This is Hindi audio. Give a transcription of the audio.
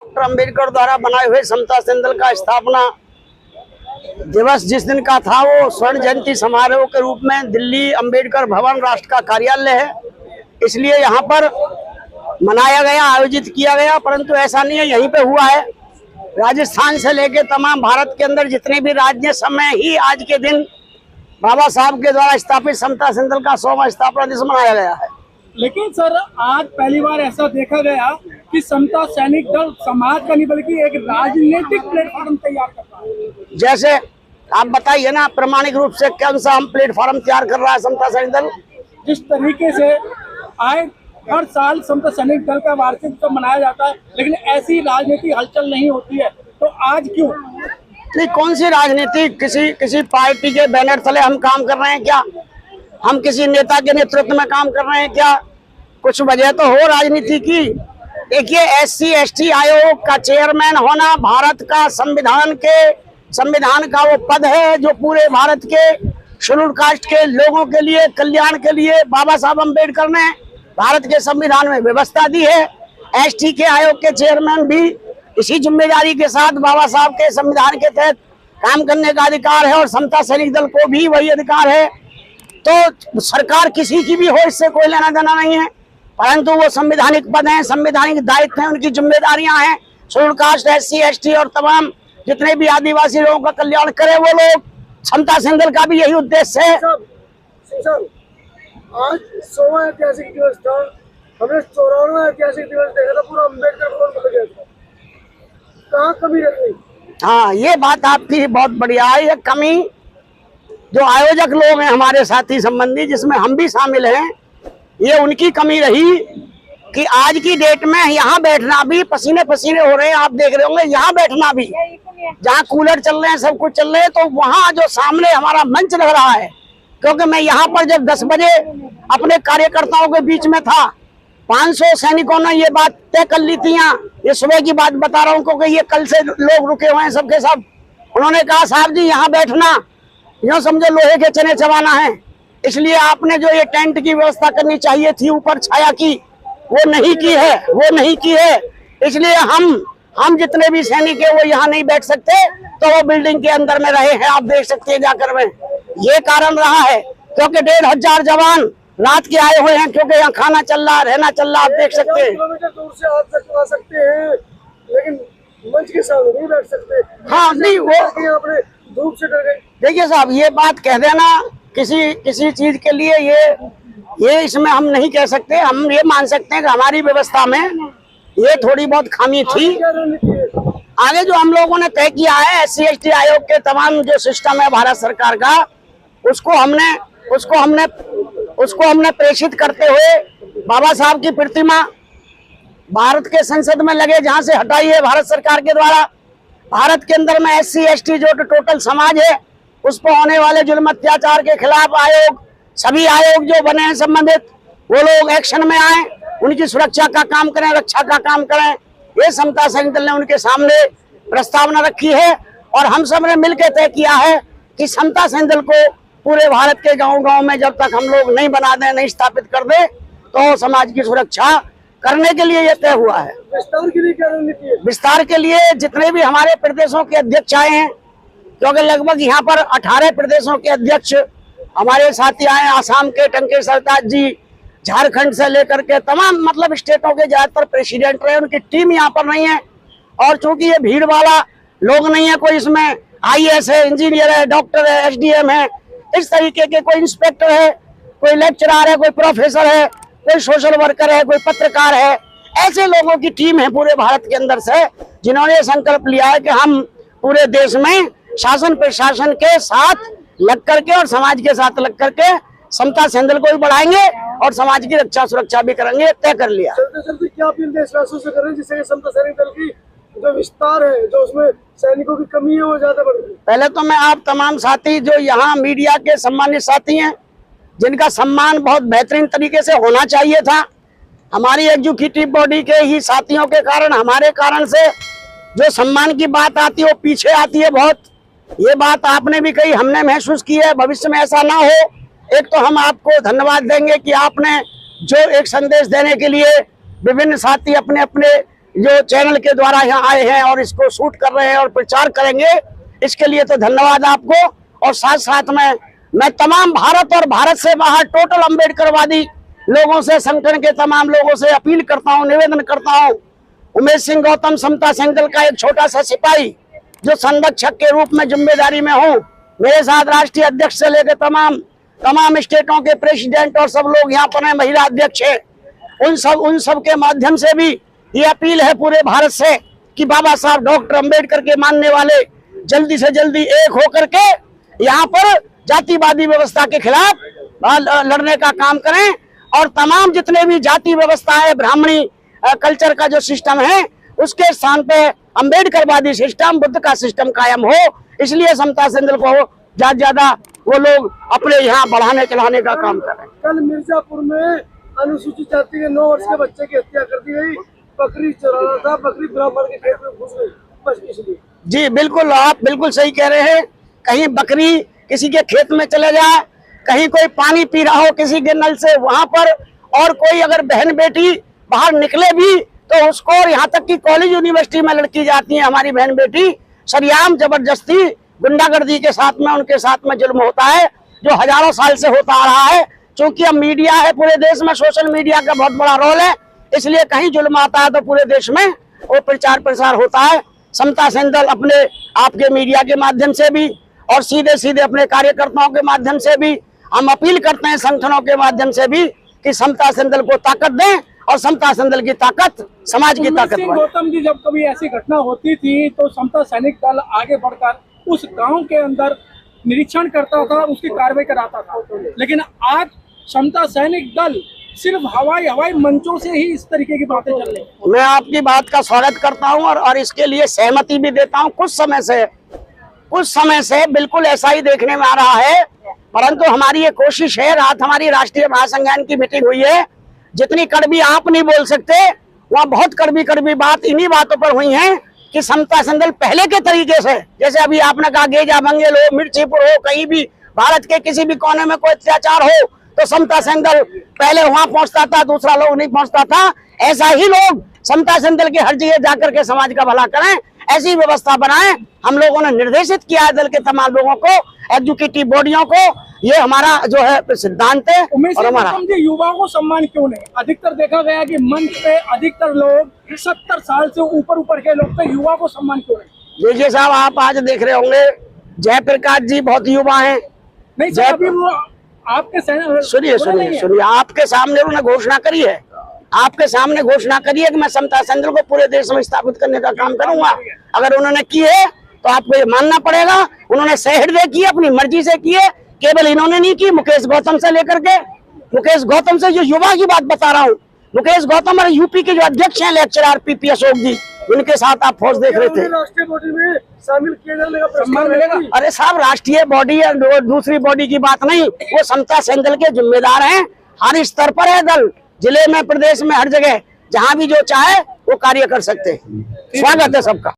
डॉक्टर अंबेडकर द्वारा बनाए हुए समता सैनिक दल का स्थापना दिवस जिस दिन का था वो स्वर्ण जयंती समारोह के रूप में दिल्ली अंबेडकर भवन राष्ट्र का कार्यालय है, इसलिए यहाँ पर मनाया गया, आयोजित किया गया। परंतु ऐसा नहीं है यहीं पे हुआ है, राजस्थान से लेके तमाम भारत के अंदर जितने भी राज्य समय ही आज के दिन बाबा साहब के द्वारा स्थापित समता सैनिक दल का 100वां स्थापना दिवस मनाया गया है। लेकिन सर आज पहली बार ऐसा देखा गया कि समता सैनिक दल समाज का नहीं बल्कि एक राजनीतिक प्लेटफॉर्म तैयार कर रहा है। जैसे आप बताइए ना, प्रामाणिक रूप से कौन सा हम प्लेटफॉर्म तैयार कर रहा है समता सैनिक दल? जिस तरीके से हर साल समता सैनिक दल का वार्षिक उत्सव मनाया जाता है, लेकिन ऐसी राजनीतिक हलचल नहीं होती है, तो आज क्यों? नहीं, कौन सी राजनीति? किसी पार्टी के बैनर तले हम काम कर रहे हैं क्या? हम किसी नेता के नेतृत्व में काम कर रहे हैं क्या? कुछ वजह तो हो राजनीति की। देखिए, SC ST आयोग का चेयरमैन होना भारत का संविधान का वो पद है जो पूरे भारत के शेड्यूल कास्ट के लोगों के लिए कल्याण के लिए बाबा साहब अम्बेडकर ने भारत के संविधान में व्यवस्था दी है। ST के आयोग के चेयरमैन भी इसी जिम्मेदारी के साथ बाबा साहब के संविधान के तहत काम करने का अधिकार है और समता सैनिक दल को भी वही अधिकार है। तो सरकार किसी की भी हो, इससे कोई लेना देना नहीं है, परंतु वो संवैधानिक पद हैं, संवैधानिक दायित्व हैं, उनकी जिम्मेदारियां हैं। शेड्यूल कास्ट, SC ST और तमाम जितने भी आदिवासी लोगों का कल्याण करे वो लोग। समता सैनिक दल का भी यही उद्देश्य है। आज 100वां ऐतिहासिक दिवस था, हमने 94वां ऐतिहासिक दिवस देखा था, पूरा अम्बेडकर भवन बदल गया था। कहाँ कमी रह गई? हाँ, ये बात आपकी बहुत बढ़िया है। ये कमी जो आयोजक लोग हैं हमारे साथी संबंधी, जिसमें हम भी शामिल हैं, ये उनकी कमी रही कि आज की डेट में यहाँ बैठना भी पसीने पसीने हो रहे हैं। आप देख रहे होंगे, यहाँ बैठना भी, जहाँ कूलर चल रहे हैं, सब कुछ चल रहे हैं, तो वहाँ जो सामने हमारा मंच लग रहा है, क्योंकि मैं यहाँ पर जब 10 बजे अपने कार्यकर्ताओं के बीच में था, 500 सैनिकों ने ये बात तय कर ली थी। यहाँ ये सुबह की बात बता रहा हूँ, क्योंकि ये कल से लोग रुके हुए हैं सबके सब। उन्होंने कहा साहब जी यहाँ बैठना यूँ समझो लोहे के चने चबाना है, इसलिए आपने जो ये टेंट की व्यवस्था करनी चाहिए थी ऊपर छाया की, वो नहीं की है। इसलिए हम जितने भी सैनिक है वो यहाँ नहीं बैठ सकते, तो वो बिल्डिंग के अंदर में रहे हैं। आप देख सकते हैं जाकर में, ये कारण रहा है क्योंकि 1500 जवान रात के आए हुए हैं, क्योंकि यहाँ खाना चल रहा, रहना चल रहा। आप देख सकते हैं किलोमीटर दूर से आ सकते हैं, लेकिन मंच के सामने नहीं बैठ सकते। हाँ, नहीं वो अपने धूप से डर गए। देखिए साहब, ये बात कह देना किसी चीज के लिए ये इसमें हम नहीं कह सकते। हम ये मान सकते हैं कि हमारी व्यवस्था में ये थोड़ी बहुत खामी थी। आगे जो हम लोगों ने तय किया है, SC ST आयोग के तमाम जो सिस्टम है भारत सरकार का, उसको हमने प्रेषित करते हुए बाबा साहब की प्रतिमा भारत के संसद में लगे जहां से हटाई है भारत सरकार के द्वारा। भारत के अंदर में SC ST जो टोटल समाज है, उस पर होने वाले जुल्म अत्याचार के खिलाफ आयोग, सभी आयोग जो बने हैं संबंधित, वो लोग एक्शन में आए, उनकी सुरक्षा का काम करें, रक्षा का काम करें। ये समता सैनिक दल ने उनके सामने प्रस्तावना रखी है और हम सब ने मिलकर तय किया है कि समता सैनिक दल को पूरे भारत के गांव-गांव में जब तक हम लोग नहीं बना दें, नहीं स्थापित कर दे, तो समाज की सुरक्षा करने के लिए ये तय हुआ है। विस्तार के लिए क्या रणनीति है? विस्तार के लिए जितने भी हमारे प्रदेशों के अध्यक्ष आए हैं, क्योंकि लगभग यहाँ पर 18 प्रदेशों के अध्यक्ष हमारे साथी आए हैं। आसाम के टंके सरताज जी, झारखंड से लेकर के तमाम मतलब स्टेटों के ज्यादातर प्रेसिडेंट रहे, उनकी टीम यहाँ पर नहीं है। और चूंकि ये भीड़ वाला लोग नहीं है, कोई इसमें IAS है, इंजीनियर है, डॉक्टर है, SDM है, इस तरीके के कोई इंस्पेक्टर है, कोई लेक्चरर है, कोई प्रोफेसर है, कोई सोशल वर्कर है, कोई पत्रकार है, ऐसे लोगों की टीम है पूरे भारत के अंदर से, जिन्होंने संकल्प लिया है कि हम पूरे देश में शासन प्रशासन के साथ लग करके और समाज के साथ लग करके समता सैनिक दल को भी बढ़ाएंगे और समाज की रक्षा सुरक्षा भी करेंगे। तय कर लिया। चलते क्या अपील देशवासियों से करें जिससे समता सैनिक दल की जो विस्तार है, जो उसमें सैनिकों की कमी है, वो ज्यादा बढ़ गई? पहले तो मैं आप तमाम साथी जो यहाँ मीडिया के सम्मानित साथी हैं, जिनका सम्मान बहुत बेहतरीन तरीके से होना चाहिए था, हमारी एग्जीक्यूटिव बॉडी के ही साथियों के कारण, हमारे कारण से जो सम्मान की बात आती है वो पीछे आती है बहुत। ये बात आपने भी कही, हमने महसूस की है, भविष्य में ऐसा ना हो। एक तो हम आपको धन्यवाद देंगे कि आपने जो एक संदेश देने के लिए विभिन्न साथी अपने अपने जो चैनल के द्वारा यहाँ आए हैं और इसको शूट कर रहे हैं और प्रचार करेंगे, इसके लिए तो धन्यवाद आपको। और साथ साथ में मैं तमाम भारत और भारत से बाहर टोटल अम्बेडकरवादी लोगों से, संगठन के तमाम लोगों से अपील करता हूँ, निवेदन करता हूँ। उमेश सिंह गौतम समता सेंगल का एक छोटा सा सिपाही जो संरक्षक के रूप में जिम्मेदारी में हूँ, मेरे साथ राष्ट्रीय अध्यक्ष से लेकर तमाम स्टेटों के प्रेसिडेंट और सब लोग यहाँ पर हैं, महिला अध्यक्ष है, उन सब के माध्यम से भी ये अपील है पूरे भारत से कि बाबा साहब डॉक्टर अंबेडकर के मानने वाले जल्दी से जल्दी एक होकर के यहाँ पर जातिवादी व्यवस्था के खिलाफ लड़ने का काम करें और तमाम जितने भी जाति व्यवस्था है, ब्राह्मणी कल्चर का जो सिस्टम है, उसके स्थान पे अंबेडकरवादी सिस्टम, बुद्ध का सिस्टम कायम हो। इसलिए समता सेंगल को ज्यादा वो लोग अपने यहाँ बढ़ाने चढ़ाने का काम कर रहे हैं। कल मिर्जापुर में अनुसूचित जाति के 9 वर्ष के बच्चे की हत्या कर दी गई, बकरी चरा रहा था, बकरी ब्राह्मण के खेत में घुस गई, बस इसलिए। जी बिल्कुल, आप बिल्कुल सही कह रहे हैं। कहीं बकरी किसी के खेत में चले जाए, कहीं कोई पानी पी रहा हो किसी के नल से वहां पर, और कोई अगर बहन बेटी बाहर निकले भी तो उसको, यहाँ तक कि कॉलेज यूनिवर्सिटी में लड़की जाती है हमारी बहन बेटी, सरेआम जबरदस्ती गुंडागर्दी के साथ में उनके साथ में जुल्म होता है, जो हजारों साल से होता आ रहा है। क्योंकि अब मीडिया है पूरे देश में, सोशल मीडिया का बहुत बड़ा रोल है, इसलिए कहीं जुल्म आता है तो पूरे देश में वो प्रचार प्रसार होता है। समता सेंगल अपने आपके मीडिया के माध्यम से भी और सीधे सीधे अपने कार्यकर्ताओं के माध्यम से भी हम अपील करते हैं, संगठनों के माध्यम से भी, कि समता सेंगल को ताकत दें और समता सेंगल की ताकत समाज की ताकत। गौतम जी, जब कभी ऐसी घटना होती थी तो समता सैनिक दल आगे बढ़कर उस गांव के अंदर निरीक्षण करता था, उसकी कार्रवाई कराता था, लेकिन आज समता सैनिक दल सिर्फ हवाई मंचों से ही इस तरीके की बातें चल रही है। मैं आपकी बात का स्वागत करता हूं और इसके लिए सहमति भी देता हूं। कुछ समय से बिल्कुल ऐसा ही देखने में आ रहा है, परंतु हमारी ये कोशिश है। रात हमारी राष्ट्रीय महासंज्ञान की मीटिंग हुई है, जितनी कड़वी आप नहीं बोल सकते, वहाँ बहुत कड़वी बात इन्हीं बातों पर हुई है कि समता सेंगल पहले के तरीके से, जैसे अभी आपने कहा गेजा बंगेल हो, मिर्चीपुर हो, कहीं भी भारत के किसी भी कोने में कोई अत्याचार हो तो समता सेंगल पहले वहां पहुंचता था, दूसरा लोग नहीं पहुंचता था। ऐसा ही लोग समता सेंगल के हर जगह जाकर के समाज का भला करें, ऐसी व्यवस्था बनाएं। हम लोगों ने निर्देशित किया है दल के तमाम लोगों को, एग्जीक्यूटिव बॉडियों को, ये हमारा जो है सिद्धांत है। और हमारा युवाओं को सम्मान क्यों नहीं? अधिकतर देखा गया कि मंच पे अधिकतर लोग 70 साल से ऊपर के लोग थे, युवा को सम्मान क्यों नहीं? देखिए साहब, आप आज देख रहे होंगे जयप्रकाश जी बहुत युवा हैं। नहीं सर, अभी वो आपके सुनिए, आपके सामने उन्होंने घोषणा करी है, आपके सामने घोषणा करी है कि मैं समता सेंगल को पूरे देश में स्थापित करने का काम करूंगा। अगर उन्होंने की है तो आपको ये मानना पड़ेगा। उन्होंने सहृदय की, अपनी मर्जी से की है, केवल इन्होंने नहीं की। मुकेश गौतम से लेकर के, मुकेश गौतम से जो युवा की बात बता रहा हूँ, मुकेश गौतम और यूपी के जो अध्यक्ष हैं लेक्चरर पीपी अशोक जी, उनके साथ आप फौज देख रहे थे। राष्ट्रीय बॉडी में शामिल किए जाने का सम्मान मिलेगा? अरे साहब, राष्ट्रीय बॉडी या दूसरी बॉडी की बात नहीं, वो समता सेंगल के जिम्मेदार हैं। हर स्तर पर है दल, जिले में, प्रदेश में, हर जगह जहां भी जो चाहे वो कार्य कर सकते हैं। स्वागत है सबका।